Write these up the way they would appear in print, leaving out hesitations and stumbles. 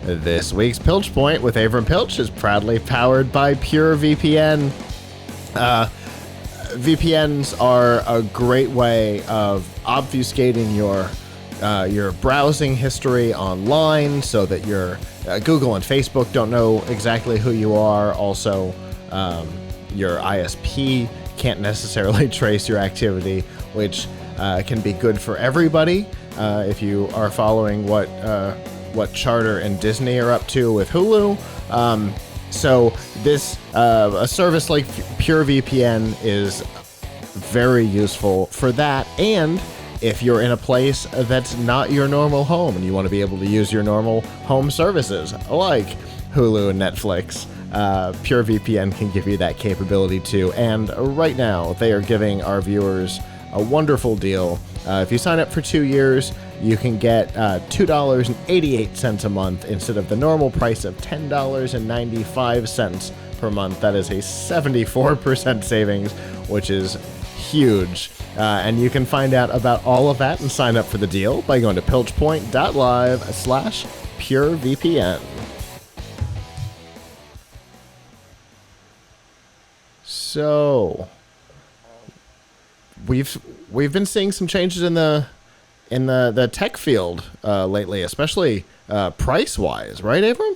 This week's Piltch Point with Avram Piltch is proudly powered by PureVPN. VPNs are a great way of obfuscating your browsing history online so that your Google and Facebook don't know exactly who you are. Also, your ISP can't necessarily trace your activity, which can be good for everybody if you are following what Charter and Disney are up to with Hulu. So this a service like PureVPN is very useful for that, and if you're in a place that's not your normal home and you want to be able to use your normal home services like Hulu and Netflix, PureVPN can give you that capability too. And right now they are giving our viewers a wonderful deal. If you sign up for 2 years, you can get $2.88 a month instead of the normal price of $10.95 per month. That is a 74% savings, which is huge. And you can find out about all of that and sign up for the deal by going to pilchpoint.live/PureVPN. So we've been seeing some changes in the tech field lately, especially price wise, right, Avram?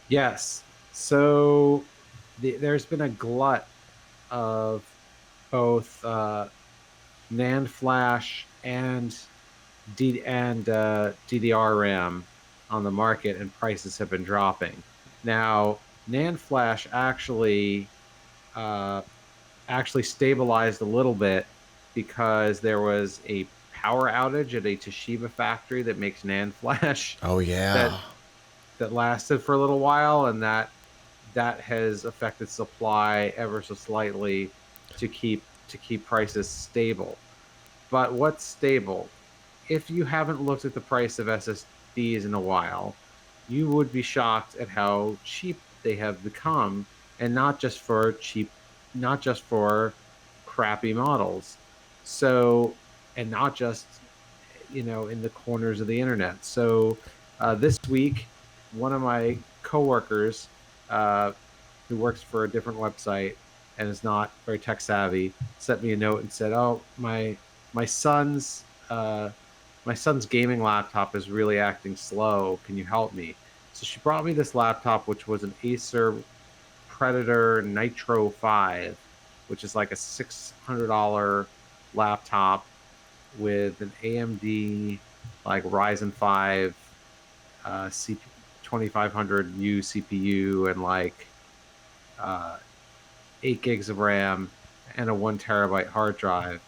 Yes. So there's been a glut of both NAND flash and DDR RAM on the market, and prices have been dropping. Now, NAND flash actually stabilized a little bit because there was a power outage at a Toshiba factory that makes NAND flash. Oh yeah. That lasted for a little while, and that has affected supply ever so slightly to keep prices stable. But what's stable? If you haven't looked at the price of SSDs in a while, you would be shocked at how cheap they have become, and not just for crappy models. So, and not just, in the corners of the internet. So this week, one of my coworkers who works for a different website and is not very tech savvy sent me a note and said, "Oh, my son's gaming laptop is really acting slow. Can you help me?" So she brought me this laptop, which was an Acer Predator Nitro 5, which is like a $600 laptop with an AMD like Ryzen 5 2500U CPU and like 8 gigs of RAM and a 1 terabyte hard drive,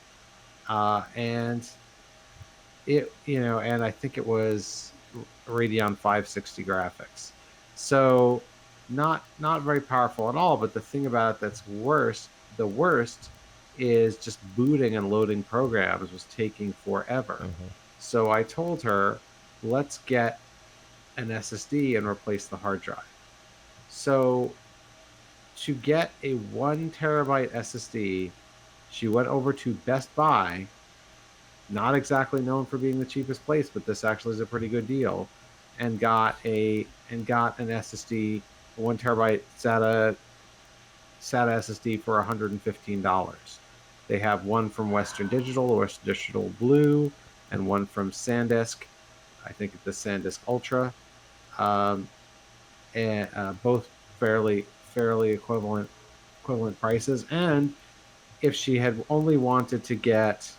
and it and I think it was Radeon 560 graphics. So not very powerful at all. But the thing about it that's the worst is just booting and loading programs was taking forever. Mm-hmm. So I told her, let's get an SSD and replace the hard drive. So to get a 1 terabyte SSD, she went over to Best Buy, not exactly known for being the cheapest place, but this actually is a pretty good deal, and got an SSD, a 1 terabyte SATA SSD for $115. They have one from Western Digital Blue, and one from SanDisk. I think it's the SanDisk Ultra, and both fairly equivalent prices. And if she had only wanted to get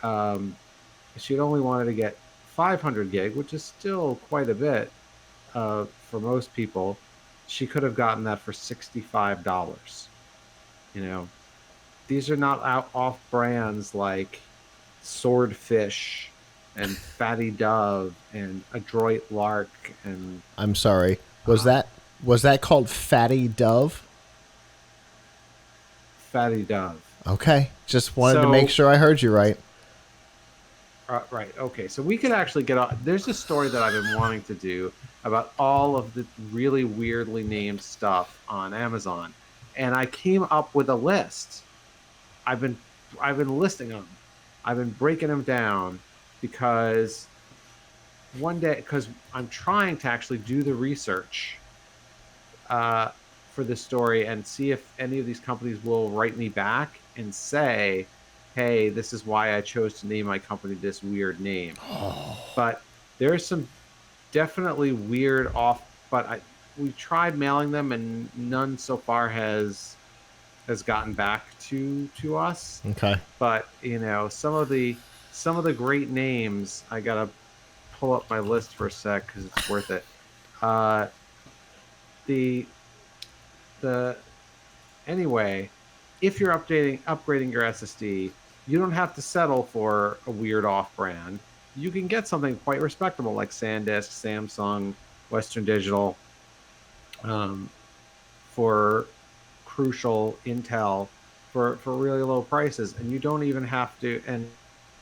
500 gig, which is still quite a bit for most people, she could have gotten that for $65. These are not off brands like Swordfish and Fatty Dove and Adroit Lark and. I'm sorry. Was that called Fatty Dove? Fatty Dove. Okay, just wanted to make sure I heard you right. Right. Okay. So we could actually get on. There's a story that I've been wanting to do about all of the really weirdly named stuff on Amazon, and I came up with a list. I've been listing them. I've been breaking them down because one day, because I'm trying to actually do the research uh, for this story and see if any of these companies will write me back and say, hey, this is why I chose to name my company this weird name. But there's some definitely weird off, but we tried mailing them and none so far has gotten back to us. Okay. But some of the great names, I gotta pull up my list for a sec because it's worth it. Uh, the the Anyway, if you're upgrading your SSD, you don't have to settle for a weird off-brand. You can get something quite respectable like SanDisk, Samsung, Western Digital, um, for crucial Intel for really low prices, and you don't even have to. And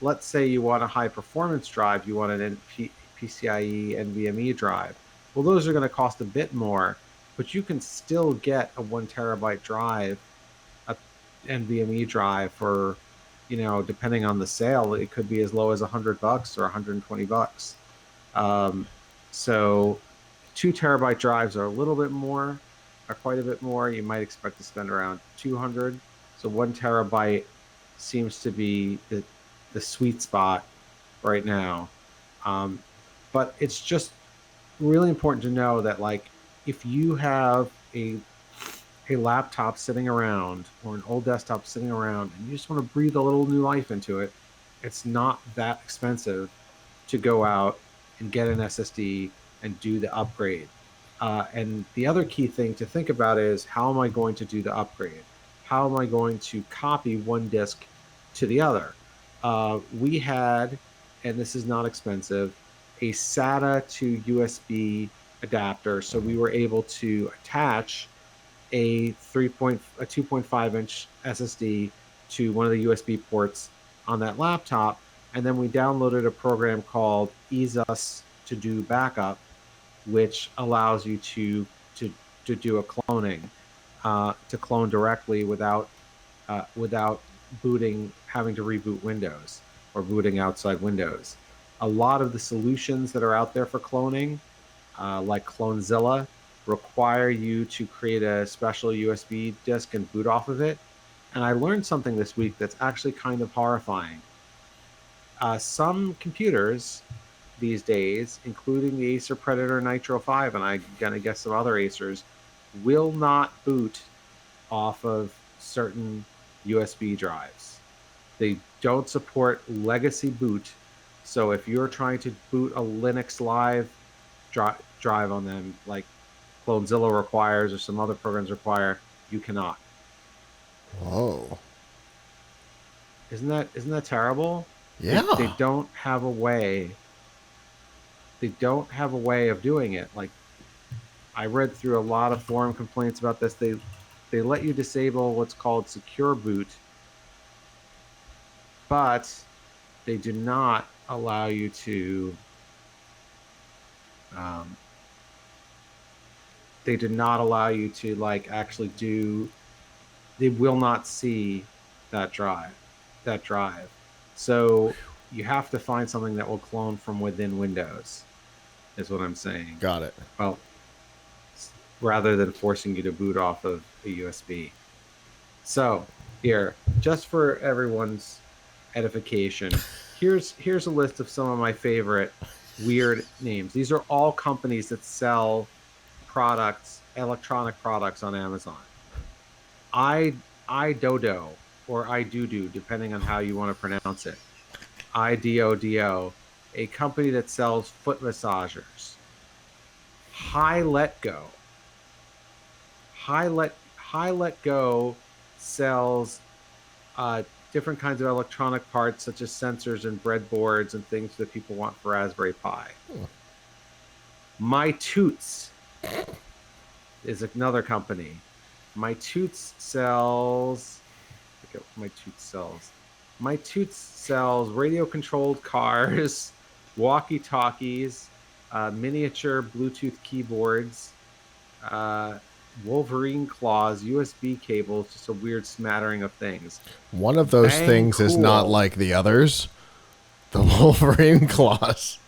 let's say you want a high performance drive, you want an PCIe NVMe drive. Well, those are going to cost a bit more, but you can still get a 1 terabyte drive, a NVMe drive for, depending on the sale, it could be as low as $100 or $120. Um, so 2 terabyte drives are a little bit more, are quite a bit more. You might expect to spend around 200. So 1 terabyte seems to be the sweet spot right now. Um, but it's just really important to know that, like, if you have a laptop sitting around or an old desktop sitting around and you just want to breathe a little new life into it, it's not that expensive to go out and get an SSD and do the upgrade. And the other key thing to think about is, how am I going to do the upgrade? How am I going to copy one disk to the other? We had, and this is not expensive, a SATA to USB adapter, so we were able to attach a 2.5 inch SSD to one of the USB ports on that laptop, and then we downloaded a program called EaseUS to do backup, which allows you to do a cloning, to clone directly without having to reboot Windows or booting outside Windows. A lot of the solutions that are out there for cloning, like Clonezilla, require you to create a special USB disk and boot off of it. And I learned something this week that's actually kind of horrifying. Some computers these days, including the Acer Predator Nitro 5, and I'm going to guess some other Acers, will not boot off of certain USB drives. They don't support legacy boot. So if you're trying to boot a Linux Live drive on them, like Clonezilla requires or some other programs require, you cannot. Whoa. Isn't that terrible? Yeah. They don't have a way. They don't have a way of doing it. Like, I read through a lot of forum complaints about this. They let you disable what's called secure boot, but they do not allow you to. They did not allow you to, like, actually do. They will not see that drive. So you have to find something that will clone from within Windows, is what I'm saying. Got it. Well, rather than forcing you to boot off of a USB. So here, just for everyone's edification, here's a list of some of my favorite weird names. These are all companies that sell products, electronic products, on Amazon. iDodo, or iDoodoo, depending on how you want to pronounce it. iDodo, a company that sells foot massagers. High Let Go. High Let Go sells different kinds of electronic parts, such as sensors and breadboards and things that people want for Raspberry Pi. My Toots is another company. My Toots sells. I forget what My Toots sells. My Toots sells radio-controlled cars, walkie-talkies, miniature Bluetooth keyboards, Wolverine claws, USB cables, just a weird smattering of things. One of those things is not like the others. The Wolverine claws.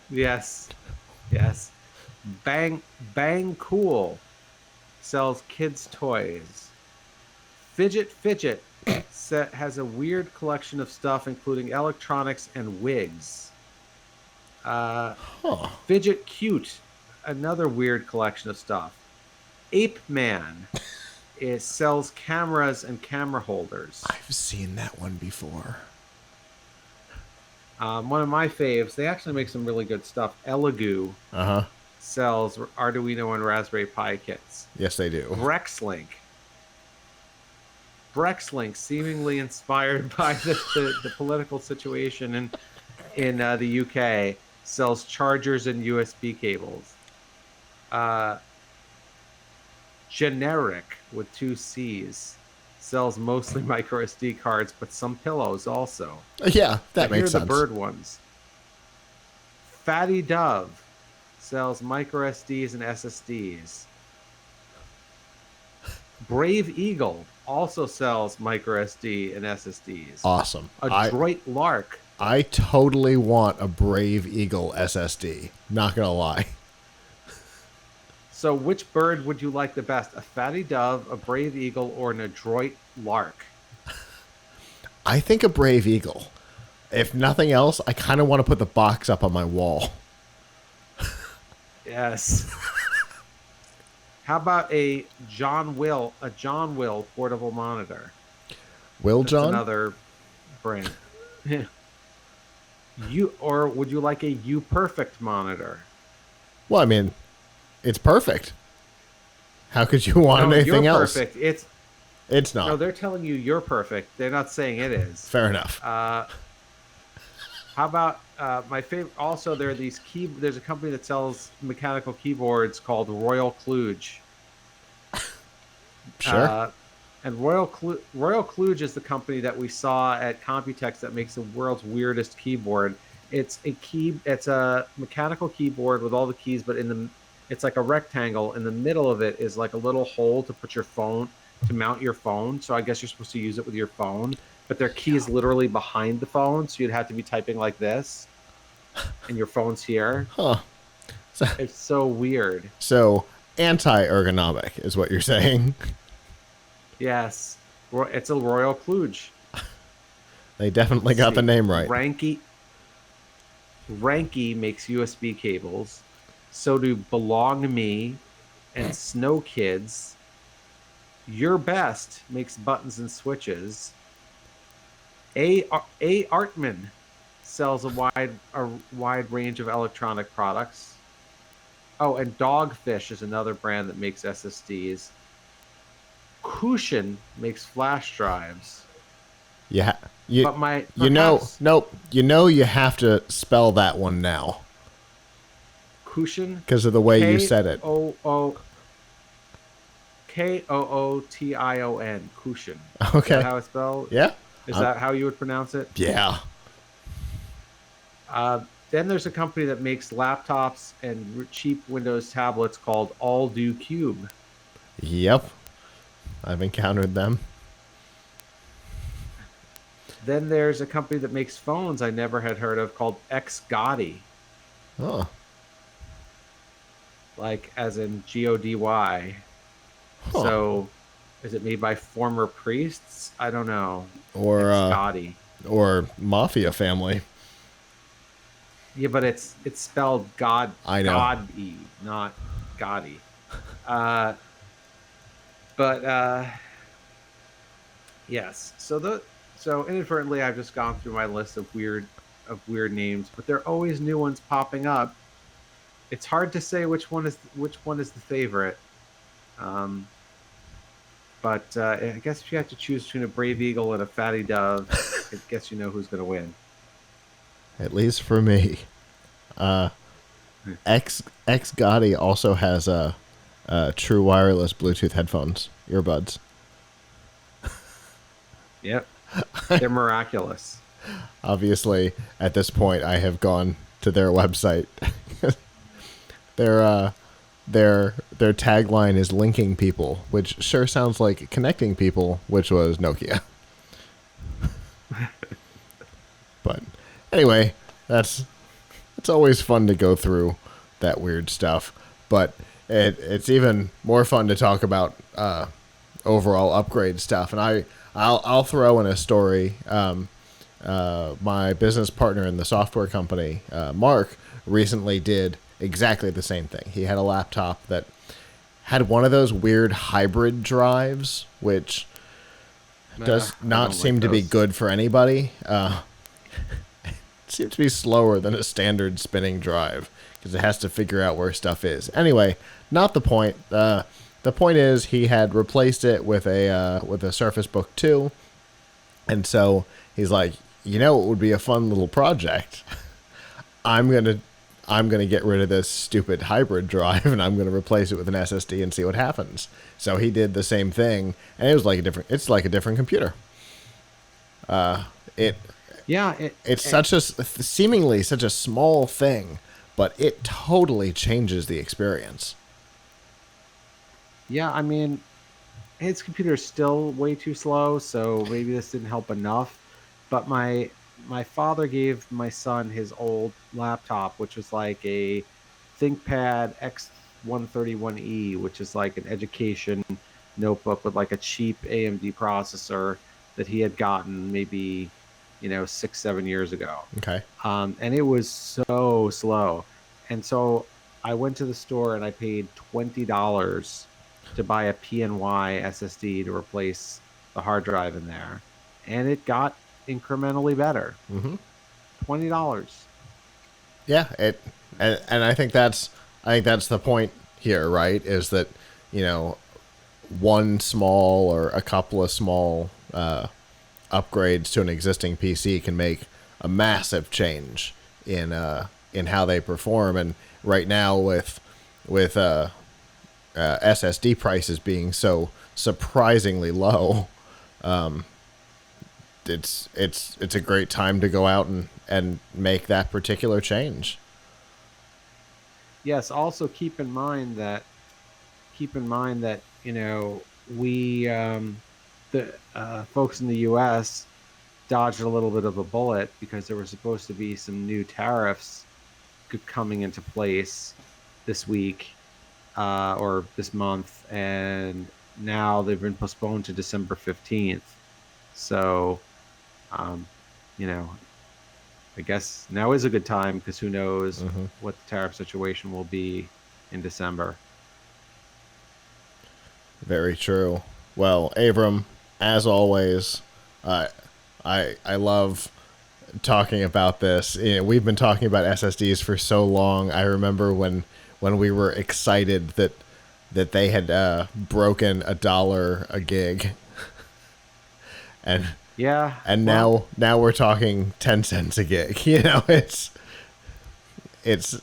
Yes. Yes. Bang Cool sells kids' toys. Fidget set has a weird collection of stuff, including electronics and wigs. Uh, Huh. Fidget Cute, another weird collection of stuff. Ape Man sells cameras and camera holders. I've seen that one before. One of my faves, they actually make some really good stuff. Elegoo Uh-huh. sells Arduino and Raspberry Pi kits. Yes, they do. Brexlink, seemingly inspired by the political situation in the UK, sells chargers and USB cables. Generic with 2 C's sells mostly micro SD cards, but some pillows also. Yeah, that Here are makes the sense. bird ones. Fatty Dove sells micro SDs and SSDs. Brave Eagle also sells micro SD and SSDs. Awesome. Adroit Lark. I totally want a Brave Eagle SSD. Not gonna lie. So which bird would you like the best? A fatty dove, a brave eagle, or an adroit lark? I think a Brave Eagle. If nothing else, I kind of want to put the box up on my wall. Yes. How about a John Will portable monitor? Will That's John? another brand. Or would you like a UPerfect monitor? Well, I mean, it's perfect. How could you want anything you're else? Perfect. It's not. No, they're telling you you're perfect. They're not saying it is. Fair enough. How about my favorite? Also, there are these There's a company that sells mechanical keyboards called Royal Kludge. Sure. And Royal Kludge is the company that we saw at Computex that makes the world's weirdest keyboard. It's a mechanical keyboard with all the keys, but it's like a rectangle. In the middle of it is like a little hole to put your phone, to mount your phone. So I guess you're supposed to use it with your phone, but their key is literally behind the phone. So you'd have to be typing like this and your phone's here. Huh. It's so weird. So anti-ergonomic is what you're saying. Yes. It's a Royal Kludge. They definitely got the name right. Ranky makes USB cables. So do Belong Me and Snow Kids. Your Best makes buttons and switches. A. Artman sells a wide range of electronic products. Oh, and Dogfish is another brand that makes SSDs. Cushion makes flash drives. Yeah. You have to spell that one now. Cushion? Because of the way you said it. Kootion. Cushion. Okay. Is that how it's spelled? Yeah. Is that how you would pronounce it? Yeah. Then there's a company that makes laptops and cheap Windows tablets called All Do Cube. Yep. I've encountered them. Then there's a company that makes phones I never had heard of called X Gotti. Oh. Like as in Gody. Huh. So is it made by former priests? I don't know. Or Gotti. Or Mafia family. Yeah, but it's spelled God. I know. Gotti, not Gotti. Yes. So inadvertently, I've just gone through my list of weird names, but there are always new ones popping up. It's hard to say which one is the favorite. But I guess if you have to choose between a Brave Eagle and a Fatty Dove, I guess you know who's going to win. At least for me. X Gotti also has true wireless Bluetooth headphones, earbuds. Yep. They're miraculous. Obviously, at this point, I have gone to their website. Their tagline is linking people, which sure sounds like connecting people, which was Nokia. But anyway, that's it's always fun to go through that weird stuff, but it's even more fun to talk about overall upgrade stuff. And I'll throw in a story. My business partner in the software company, Mark, recently did exactly the same thing. He had a laptop that had one of those weird hybrid drives, which does not seem to be good for anybody. It seems to be slower than a standard spinning drive because it has to figure out where stuff is. Anyway, not the point. The point is he had replaced it with a Surface Book 2, and so he's like, you know, it would be a fun little project. I'm gonna get rid of this stupid hybrid drive, and I'm gonna replace it with an SSD and see what happens. So he did the same thing, and it's like a different computer. It's such a seemingly such a small thing, but it totally changes the experience. Yeah, I mean, his computer is still way too slow, so maybe this didn't help enough. But my father gave my son his old laptop, which was like a ThinkPad X131E, which is like an education notebook with like a cheap AMD processor that he had gotten maybe, 6-7 years ago. Okay. And it was so slow. And so I went to the store and I paid $20 to buy a PNY SSD to replace the hard drive in there. And it got incrementally better. Mm-hmm. $20. Yeah, and I think that's the point here, right? Is that, one small or a couple of small upgrades to an existing PC can make a massive change in how they perform. And right now with SSD prices being so surprisingly low, it's a great time to go out and make that particular change. Yes. Also keep in mind that we the folks in the U.S. dodged a little bit of a bullet because there were supposed to be some new tariffs coming into place this week or this month, and now they've been postponed to December 15th. So, I guess now is a good time because who knows what the tariff situation will be in December. Very true. Well, Avram, as always, I love talking about this. We've been talking about SSDs for so long. I remember when we were excited that they had broken $1 a gig, and now we're talking 10 cents a gig. It's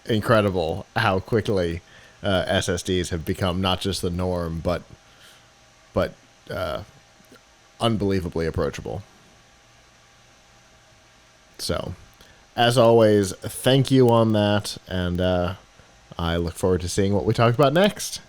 incredible how quickly SSDs have become not just the norm, but unbelievably approachable. So, as always, thank you on that, and I look forward to seeing what we talk about next.